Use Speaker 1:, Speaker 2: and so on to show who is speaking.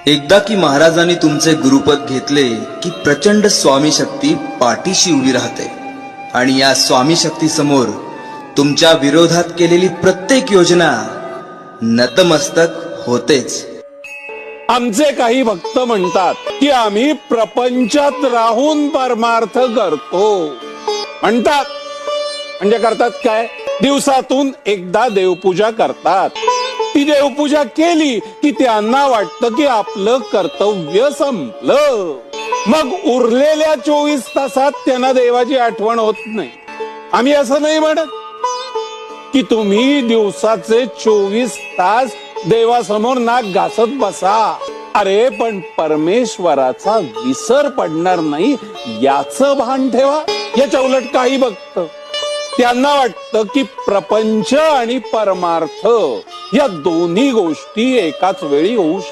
Speaker 1: एकदा की महाराजांनी तुमचे गुरुपद घेतले की प्रचंड स्वामी शक्ती पाठीशी उभी राहते आणि या स्वामी शक्ती समोर तुमच्या विरोधात केलेली प्रत्येक योजना नतमस्तक होतेच।
Speaker 2: आमचे काही भक्त म्हणतात की आम्ही प्रपंचात राहून परमार्थ करतो म्हणतात। म्हणजे करतात काय? दिवसातून एकदा देवपूजा करतात। ती देवपूजा केली की त्यांना वाटतं की आपलं कर्तव्य संपलं। मग उरलेल्या 24 तासात त्यांना देवाची आठवण होत नाही। आम्ही असं नाही म्हणत की तुम्ही दिवसाचे 24 तास देवासमोर नाक घासत बसा। अरे पण परमेश्वराचा विसर पडणार नाही याचं भान ठेवा। याच्या उलट काही भक्त त्यांना वाटतं की प्रपंच आणि परमार्थ या दोन्ही गोष्टी एकाच वेळी होऊ शकतात।